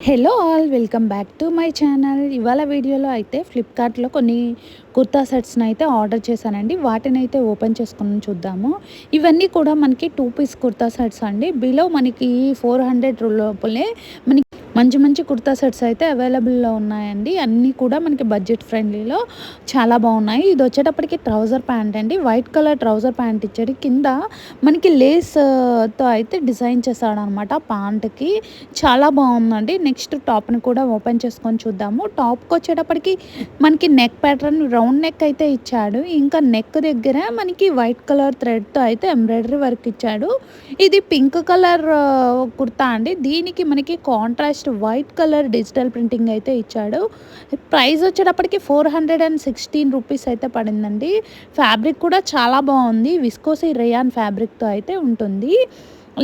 Hello all welcome back to my channel. ఇవాళ వీడియోలో అయితే ఫ్లిప్కార్ట్లో కొన్ని కుర్తా సెట్స్ని అయితే ఆర్డర్ చేశానండి. వాటిని అయితే ఓపెన్ చేసుకుని చూద్దాము. ఇవన్నీ కూడా మనకి 2 పీస్ కుర్తా సెట్స్ అండి. బిలో మనకి 400 లోపలే మనకి మంచి మంచి కుర్తా సెట్స్ అయితే అవైలబుల్లో ఉన్నాయండి. అన్నీ కూడా మనకి బడ్జెట్ ఫ్రెండ్లీలో చాలా బాగున్నాయి. ఇది వచ్చేటప్పటికి ట్రౌజర్ ప్యాంట్ అండి. వైట్ కలర్ ట్రౌజర్ ప్యాంట్ ఇచ్చాడు. కింద మనకి లేస్తో అయితే డిజైన్ చేశాడనమాట ప్యాంట్కి. చాలా బాగుందండి. నెక్స్ట్ టాప్ని కూడా ఓపెన్ చేసుకొని చూద్దాము. టాప్కి వచ్చేటప్పటికి మనకి నెక్ ప్యాటర్న్ రౌండ్ నెక్ అయితే ఇచ్చాడు. ఇంకా నెక్ దగ్గర మనకి వైట్ కలర్ థ్రెడ్తో అయితే ఎంబ్రాయిడరీ వర్క్ ఇచ్చాడు. ఇది పింక్ కలర్ కుర్తా అండి. దీనికి మనకి contrast white colour digital printing అయితే ఇచ్చాడు. ప్రైస్ వచ్చేటప్పటికి 416 రూపీస్ అయితే పడిందండి. ఫ్యాబ్రిక్ కూడా చాలా బాగుంది. విస్కోసి రేయాన్ ఫ్యాబ్రిక్తో అయితే ఉంటుంది.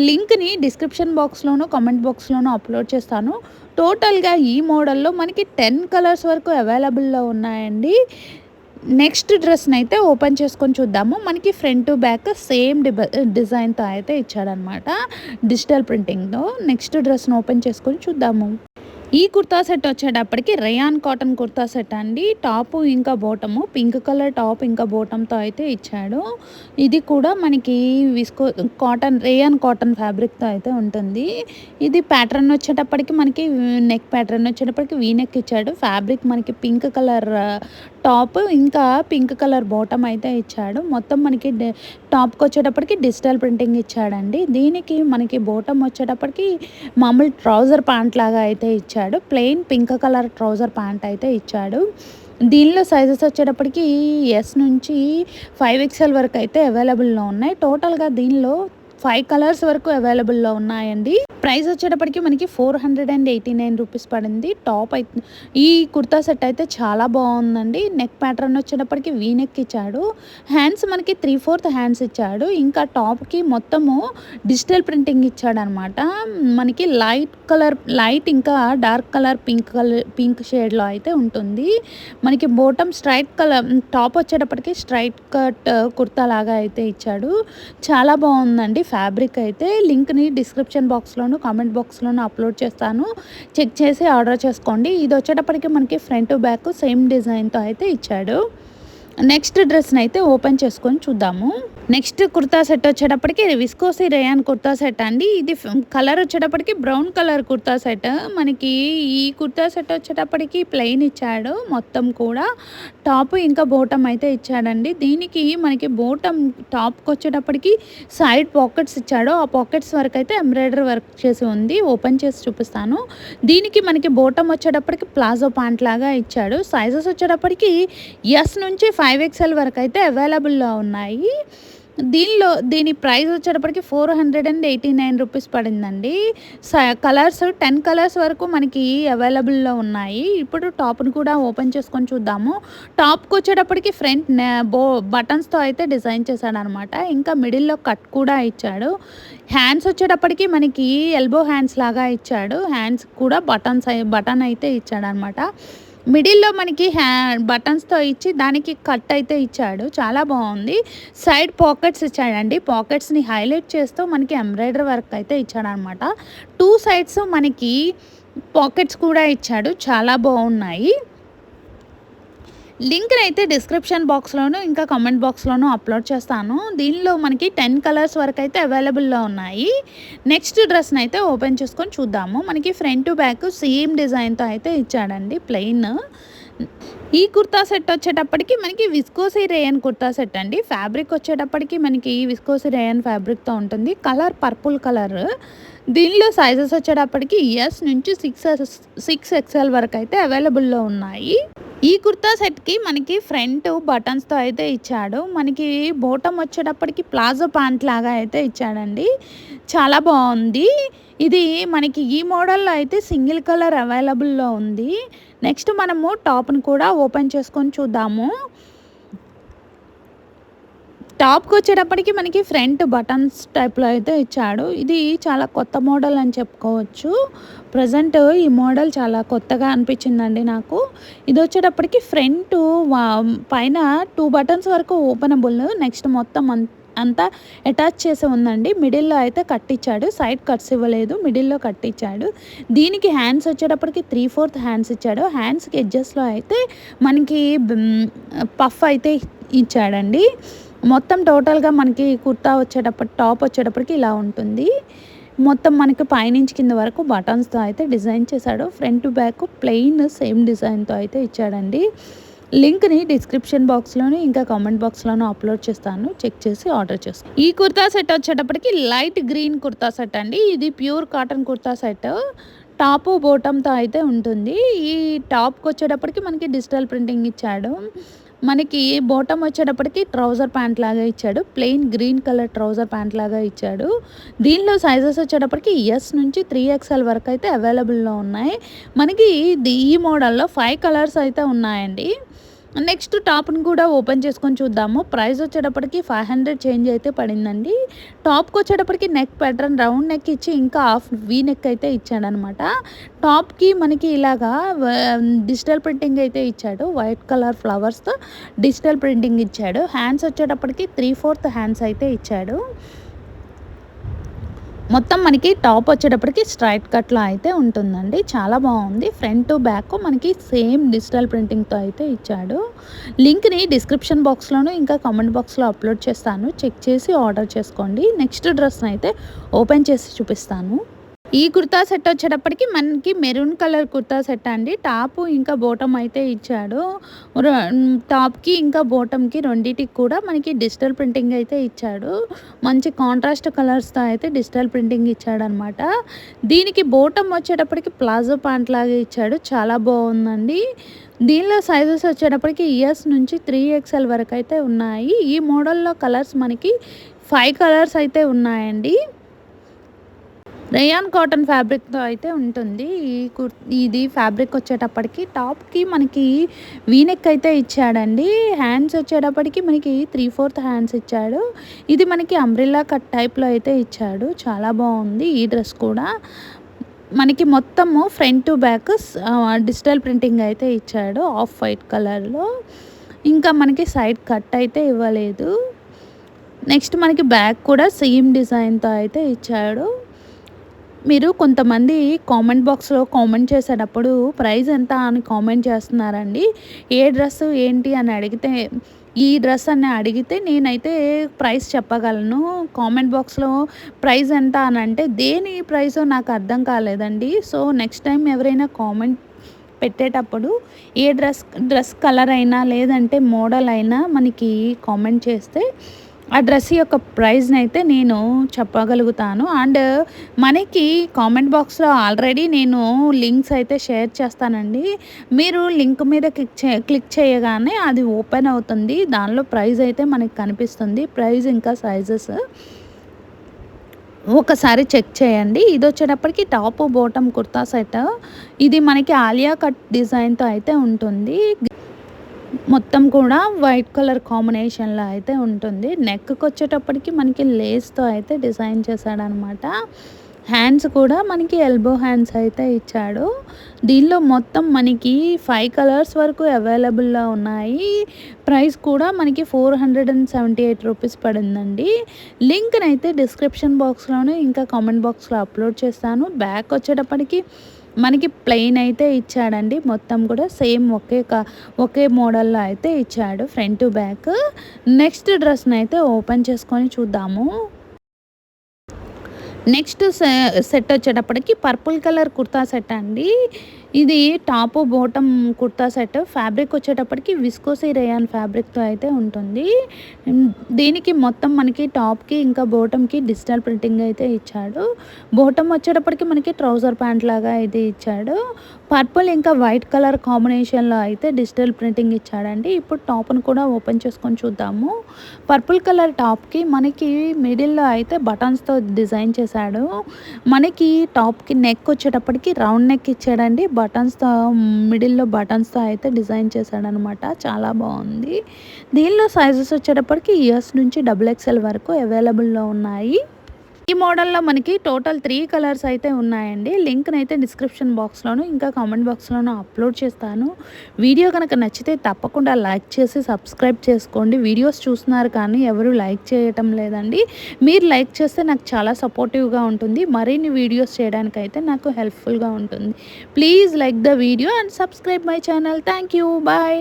లింక్ని డిస్క్రిప్షన్ బాక్స్లోనూ కామెంట్ బాక్స్లోనూ అప్లోడ్ చేస్తాను. టోటల్గా ఈ మోడల్లో మనకి 10 కలర్స్ వరకు అవైలబుల్లో ఉన్నాయండి. నెక్స్ట్ డ్రెస్ని అయితే ఓపెన్ చేసుకొని చూద్దాము. మనకి ఫ్రంట్ టు బ్యాక్ సేమ్ డిజైన్తో అయితే ఇచ్చాడనమాట, డిజిటల్ ప్రింటింగ్తో. నెక్స్ట్ డ్రెస్ని ఓపెన్ చేసుకొని చూద్దాము. ఈ కుర్తా సెట్ వచ్చేటప్పటికి రేయాన్ కాటన్ కుర్తా సెట్ అండి. టాపు ఇంకా బోటము పింక్ కలర్ టాప్ ఇంకా బోటంతో అయితే ఇచ్చాడు. ఇది కూడా మనకి రేయాన్ కాటన్ ఫ్యాబ్రిక్తో అయితే ఉంటుంది. ఇది ప్యాటర్న్ వచ్చేటప్పటికి మనకి నెక్ ప్యాటర్న్ వచ్చేటప్పటికి వీ నెక్ ఇచ్చాడు. ఫ్యాబ్రిక్ మనకి పింక్ కలర్ టాప్ ఇంకా పింక్ కలర్ బాటమ్ అయితే ఇచ్చాడు. మొత్తం మనకి టాప్కి వచ్చేటప్పటికి డిజిటల్ ప్రింటింగ్ ఇచ్చాడండి. దీనికి మనకి బాటమ్ వచ్చేటప్పటికి మామూలు ట్రౌజర్ ప్యాంట్ లాగా అయితే ఇచ్చాడు. Plain pink colour trouser pant అయితే ఇచ్చాడు. దీనిలో సైజెస్ వచ్చేటప్పటికి ఎస్ నుంచి 5XL వరకు అయితే అవైలబుల్లో ఉన్నాయి. టోటల్గా దీనిలో 5 కలర్స్ వరకు అవైలబుల్లో ఉన్నాయండి. ప్రైస్ వచ్చేటప్పటికి మనకి 489 రూపీస్ పడింది. టాప్ అయితే ఈ కుర్తా సెట్ అయితే చాలా బాగుందండి. నెక్ ప్యాటర్న్ వచ్చేటప్పటికి వీ నెక్ ఇచ్చాడు. హ్యాండ్స్ మనకి 3/4 హ్యాండ్స్ ఇచ్చాడు. ఇంకా టాప్కి మొత్తము డిజిటల్ ప్రింటింగ్ ఇచ్చాడనమాట. మనకి లైట్ ఇంకా డార్క్ కలర్ పింక్ షేడ్లో అయితే ఉంటుంది. మనకి బాటమ్ స్ట్రైట్ కలర్, టాప్ వచ్చేటప్పటికి స్ట్రైట్ కట్ కుర్తా లాగా అయితే ఇచ్చాడు. చాలా బాగుందండి ఫ్యాబ్రిక్ అయితే. లింక్ని డిస్క్రిప్షన్ బాక్స్లోను కామెంట్ బాక్స్లోను అప్లోడ్ చేస్తాను. చెక్ చేసి ఆర్డర్ చేసుకోండి. ఇది వచ్చేటప్పటికి మనకి ఫ్రంట్ టు బ్యాక్ సేమ్ డిజైన్తో అయితే ఇచ్చాడు. నెక్స్ట్ డ్రెస్ని అయితే ఓపెన్ చేసుకొని చూద్దాము. నెక్స్ట్ కుర్తా సెట్ వచ్చేటప్పటికి విస్కోసి రేయాన్ కుర్తా సెట్ అండి. ఇది కలర్ వచ్చేటప్పటికి బ్రౌన్ కలర్ కుర్తా సెట్. మనకి ఈ కుర్తా సెట్ వచ్చేటప్పటికి ప్లెయిన్ ఇచ్చాడు. మొత్తం కూడా టాప్ ఇంకా బోటమ్ అయితే ఇచ్చాడండి. దీనికి మనకి బోటమ్ టాప్కి వచ్చేటప్పటికి సైడ్ పాకెట్స్ ఇచ్చాడు. ఆ పాకెట్స్ వరకు అయితే ఎంబ్రాయిడరీ వర్క్ చేసి ఉంది. ఓపెన్ చేసి చూపిస్తాను. దీనికి మనకి బోటమ్ వచ్చేటప్పటికి ప్లాజో ప్యాంట్ లాగా ఇచ్చాడు. సైజెస్ వచ్చేటప్పటికి ఎస్ నుంచి 5XL వరకు అయితే అవైలబుల్లో ఉన్నాయి. దీని ప్రైస్ వచ్చేటప్పటికి 489 రూపీస్ పడిందండి. కలర్స్ 10 కలర్స్ వరకు మనకి అవైలబుల్లో ఉన్నాయి. ఇప్పుడు టాప్ని కూడా ఓపెన్ చేసుకొని చూద్దాము. టాప్కి వచ్చేటప్పటికి ఫ్రంట్ బటన్స్తో అయితే డిజైన్ చేశాడనమాట. ఇంకా మిడిల్లో కట్ కూడా ఇచ్చాడు. హ్యాండ్స్ వచ్చేటప్పటికి మనకి ఎల్బో హ్యాండ్స్ లాగా ఇచ్చాడు. హ్యాండ్స్ కూడా బటన్ అయితే ఇచ్చాడనమాట. మిడిల్లో మనకి బటన్స్తో ఇచ్చి దానికి కట్ అయితే ఇచ్చాడు. చాలా బాగుంది. సైడ్ పాకెట్స్ ఇచ్చాడండి. పాకెట్స్ని హైలైట్ చేస్తూ మనకి ఎంబ్రాయిడరీ వర్క్ అయితే ఇచ్చాడనమాట. 2 సైడ్స్ మనకి పాకెట్స్ కూడా ఇచ్చాడు. చాలా బాగున్నాయి. లింక్ని అయితే డిస్క్రిప్షన్ బాక్స్లోను ఇంకా కామెంట్ బాక్స్లోనూ అప్లోడ్ చేస్తాను. దీనిలో మనకి 10 కలర్స్ వరకు అయితే అవైలబుల్లో ఉన్నాయి. నెక్స్ట్ డ్రెస్ని అయితే ఓపెన్ చేసుకొని చూద్దాము. మనకి ఫ్రంట్ టు బ్యాక్ సేమ్ డిజైన్తో అయితే ఇచ్చాడండి, ప్లెయిన్. ఈ కుర్తా సెట్ వచ్చేటప్పటికి మనకి విస్కోసి రేయన్ కుర్తా సెట్ అండి. ఫ్యాబ్రిక్ వచ్చేటప్పటికి మనకి విస్కోసి రేయన్ ఫ్యాబ్రిక్తో ఉంటుంది. Colour purple colour. దీనిలో సైజెస్ వచ్చేటప్పటికి ఎస్ నుంచి 6XL వరకు అయితే అవైలబుల్లో ఉన్నాయి. ఈ కుర్తా సెట్కి మనకి ఫ్రంట్ బటన్స్తో అయితే ఇచ్చాడు. మనకి బోటమ్ వచ్చేటప్పటికి ప్లాజో ప్యాంట్ లాగా అయితే ఇచ్చాడండి. చాలా బాగుంది. ఇది మనకి ఈ మోడల్లో అయితే సింగిల్ కలర్ అవైలబుల్లో ఉంది. నెక్స్ట్ మనము టాప్ని కూడా ఓపెన్ చేసుకొని చూద్దాము. టాప్కి వచ్చేటప్పటికి మనకి ఫ్రంట్ బటన్స్ టైప్లో అయితే ఇచ్చాడు. ఇది చాలా కొత్త మోడల్ అని చెప్పుకోవచ్చు. ప్రజెంట్ ఈ మోడల్ చాలా కొత్తగా అనిపించిందండి నాకు. ఇది వచ్చేటప్పటికి ఫ్రంట్ పైన 2 బటన్స్ వరకు ఓపెనబుల్. నెక్స్ట్ మొత్తం అంతా అటాచ్ చేసి ఉందండి. మిడిల్‌లో అయితే కట్టిచ్చాడు. సైడ్ కట్స్ ఇవ్వలేదు. మిడిల్‌లో కట్టిచ్చాడు. దీనికి హ్యాండ్స్ వచ్చేటప్పటికి 3/4 హ్యాండ్స్ ఇచ్చాడు. హ్యాండ్స్‌కి ఎడ్జెస్‌లో అయితే మనకి పఫ్ అయితే ఇచ్చాడండి. మొత్తం టోటల్‌గా మనకి కుర్తా టాప్ వచ్చేటప్పటికి ఇలా ఉంటుంది. మొత్తం మనకి పైనుంచి కింద వరకు బటన్స్‌తో అయితే డిజైన్ చేశాడు. Front to back plain same డిజైన్‌తో అయితే ఇచ్చాడండి. లింక్‌ని డిస్క్రిప్షన్ బాక్స్‌లోను, ఇంకా కామెంట్ బాక్స్‌లోను అప్లోడ్ చేస్తాను. చెక్ చేసి ఆర్డర్ చేసుకోండి. ఈ కుర్తా సెట్ వచ్చేటప్పటికి లైట్ గ్రీన్ కుర్తా సెట్ అండి. ఇది pure cotton kurta set. Top బోటంతో అయితే ఉంటుంది. ఈ టాప్‌కి వచ్చేటప్పటికి మనకి డిజిటల్ ప్రింటింగ్ ఇచ్చాడు. మనకి బాటమ్ వచ్చేటప్పటికి ట్రౌజర్ ప్యాంట్ లాగా ఇచ్చాడు. Plain green colour trouser pant లాగా ఇచ్చాడు. దీనిలో సైజెస్ వచ్చేటప్పటికి ఎస్ నుంచి 3XL వరకు అయితే అవైలబుల్‌లో ఉన్నాయి. మనకి ఈ మోడల్‌లో 5 కలర్స్ అయితే ఉన్నాయండి. నెక్స్ట్ టాప్‌ని కూడా ఓపెన్ చేసుకొని చూద్దాము. ప్రైస్ వచ్చేటప్పటికి 500 చేంజ్ అయితే పడిందండి. టాప్‌కి వచ్చేటప్పటికి నెక్ ప్యాటర్న్ రౌండ్ నెక్ ఇచ్చి ఇంకా హాఫ్ వీ నెక్ అయితే ఇచ్చాడనమాట. టాప్‌కి మనకి ఇలాగా డిజిటల్ ప్రింటింగ్ అయితే ఇచ్చాడు. వైట్ కలర్ ఫ్లవర్స్‌తో డిజిటల్ ప్రింటింగ్ ఇచ్చాడు. హ్యాండ్స్ వచ్చేటప్పటికి 3/4 హ్యాండ్స్ అయితే ఇచ్చాడు. మొత్తం మనకి టాప్ వచ్చేటప్పటికి స్ట్రైట్ కట్‌లో అయితే ఉంటుందండి. చాలా బాగుంది. ఫ్రంట్ టు బ్యాక్ మనకి సేమ్ డిజిటల్ ప్రింటింగ్‌తో అయితే ఇచ్చాడు. లింక్‌ని డిస్క్రిప్షన్ బాక్స్‌లోను, ఇంకా కామెంట్ బాక్స్‌లో అప్లోడ్ చేస్తాను. చెక్ చేసి ఆర్డర్ చేసుకోండి. నెక్స్ట్ డ్రెస్‌ని అయితే ఓపెన్ చేసి చూపిస్తాను. ఈ కుర్తా సెట్ వచ్చేటప్పటికి మనకి మెరూన్ కలర్ కుర్తా సెట్ అండి. టాపు ఇంకా బాటమ్ అయితే ఇచ్చాడు. టాప్‌కి ఇంకా బాటమ్‌కి రెండిటికి కూడా మనకి డిజిటల్ ప్రింటింగ్ అయితే ఇచ్చాడు. మంచి కాంట్రాస్ట్ కలర్స్‌తో అయితే డిజిటల్ ప్రింటింగ్ ఇచ్చాడనమాట. దీనికి బాటమ్ వచ్చేటప్పటికి ప్లాజో ప్యాంట్ లాగా ఇచ్చాడు. చాలా బాగుందండి. దీనిలో సైజెస్ వచ్చేటప్పటికి ఎస్ నుంచి 3XL వరకు అయితే ఉన్నాయి. ఈ మోడల్‌లో కలర్స్ మనకి 5 కలర్స్ అయితే ఉన్నాయండి. రేయాన్ కాటన్ ఫ్యాబ్రిక్‌తో అయితే ఉంటుంది. ఇది ఫ్యాబ్రిక్ వచ్చేటప్పటికి టాప్‌కి మనకి వీ నెక్ అయితే ఇచ్చాడండి. హ్యాండ్స్ వచ్చేటప్పటికి మనకి 3/4 హ్యాండ్స్ ఇచ్చాడు. ఇది మనకి అంబ్రెల్లా కట్ టైప్‌లో అయితే ఇచ్చాడు. చాలా బాగుంది ఈ డ్రెస్ కూడా. మనకి మొత్తము front to back digital printing అయితే ఇచ్చాడు ఆఫ్ వైట్ కలర్‌లో. ఇంకా మనకి సైడ్ కట్ అయితే ఇవ్వలేదు. నెక్స్ట్ మనకి బ్యాక్ కూడా సేమ్ డిజైన్‌తో అయితే ఇచ్చాడు. మీరు కొంతమంది కామెంట్ బాక్స్‌లో కామెంట్ చేసేటప్పుడు ప్రైస్ ఎంత అని కామెంట్ చేస్తున్నారండి. ఏ డ్రెస్ ఏంటి అని అడిగితే, ఈ డ్రెస్ అని అడిగితే నేనైతే ప్రైస్ చెప్పగలను. కామెంట్ బాక్స్‌లో ప్రైస్ ఎంత అని అంటే దేని ప్రైసో నాకు అర్థం కాలేదండి. సో నెక్స్ట్ టైం ఎవరైనా కామెంట్ పెట్టేటప్పుడు ఏ డ్రెస్ కలర్ అయినా లేదంటే మోడల్ అయినా మనకి కామెంట్ చేస్తే ఆ డ్రెస్ యొక్క ప్రైస్‌ని అయితే నేను చెప్పగలుగుతాను. అండ్ మనకి కామెంట్ బాక్స్‌లో ఆల్రెడీ నేను లింక్స్ అయితే షేర్ చేస్తానండి. మీరు లింక్ మీద క్లిక్ చేయగానే అది ఓపెన్ అవుతుంది. దానిలో ప్రైస్ అయితే మనకి కనిపిస్తుంది. ప్రైస్ ఇంకా సైజెస్ ఒకసారి చెక్ చేయండి. ఇది వచ్చేటప్పటికి టాప్ బాటమ్ కుర్తా సెట్. ఇది మనకి ఆలియా కట్ డిజైన్‌తో అయితే ఉంటుంది. మొత్తం కూడా వైట్ కలర్ కాంబినేషన్‌లో అయితే ఉంటుంది. నెక్‌కి వచ్చేటప్పటికి మనకి లేస్‌తో అయితే డిజైన్ చేశాడనమాట. హ్యాండ్స్ కూడా మనకి ఎల్బో హ్యాండ్స్ అయితే ఇచ్చాడు. దీనిలో మొత్తం మనకి 5 కలర్స్ వరకు అవైలబుల్‌లో ఉన్నాయి. ప్రైస్ కూడా మనకి 478 రూపీస్ పడిందండి. లింక్‌నైతే డిస్క్రిప్షన్ బాక్స్‌లోను, ఇంకా కామెంట్ బాక్స్‌లో అప్లోడ్ చేస్తాను. బ్యాక్ వచ్చేటప్పటికి మనకి ప్లెయిన్ అయితే ఇచ్చాడండి. మొత్తం కూడా సేమ్ ఒకే మోడల్‌లో అయితే ఇచ్చాడు ఫ్రంట్ టు బ్యాక్. నెక్స్ట్ డ్రెస్‌ని అయితే ఓపెన్ చేసుకొని చూద్దాము. నెక్స్ట్ సెట్ వచ్చేటప్పటికి పర్పుల్ కలర్ కుర్తా సెట్ అండి. ఇది top bottom kurta set. Fabric వచ్చేటప్పటికి విస్కోసి రేయాన్ ఫ్యాబ్రిక్‌తో అయితే ఉంటుంది. దీనికి మొత్తం మనకి టాప్‌కి ఇంకా బాటమ్‌కి డిజిటల్ ప్రింటింగ్ అయితే ఇచ్చాడు. బాటమ్ వచ్చేటప్పటికి మనకి ట్రౌజర్ ప్యాంట్ లాగా అయితే ఇచ్చాడు. పర్పుల్ ఇంకా వైట్ కలర్ కాంబినేషన్‌లో అయితే డిజిటల్ ప్రింటింగ్ ఇచ్చాడండి. ఇప్పుడు టాప్‌ని కూడా ఓపెన్ చేసుకొని చూద్దాము. పర్పుల్ కలర్ టాప్‌కి మనకి మిడిల్‌లో అయితే బటన్స్‌తో డిజైన్ చేశాడు. మనకి టాప్‌కి నెక్ వచ్చేటప్పటికి రౌండ్ నెక్ ఇచ్చాడండి. బటన్స్‌తో మిడిల్‌లో బటన్స్‌తో అయితే డిజైన్ చేశాడనమాట. చాలా బాగుంది. దీనిలో సైజెస్ వచ్చేటప్పటికి ఎస్ నుంచి XXL వరకు అవైలబుల్‌లో ఉన్నాయి. ఈ మోడల్‌లో మనకి టోటల్ 3 కలర్స్ అయితే ఉన్నాయండి. లింక్‌నైతే డిస్క్రిప్షన్ బాక్స్‌లోను, ఇంకా కామెంట్ బాక్స్‌లోను అప్‌లోడ్ చేస్తాను. వీడియో గనక నచ్చితే తప్పకుండా లైక్ చేసి సబ్స్క్రైబ్ చేసుకోండి. వీడియోస్ చూస్తున్నారు కానీ ఎవరు లైక్ చేయటం లేదండి. మీరు లైక్ చేస్తే నాకు చాలా సపోర్టివ్‌గా ఉంటుంది. మరిన్ని వీడియోస్ చేయడానికైతే నాకు హెల్ప్‌ఫుల్‌గా ఉంటుంది. Please like the video and subscribe my channel. Thank you. Bye.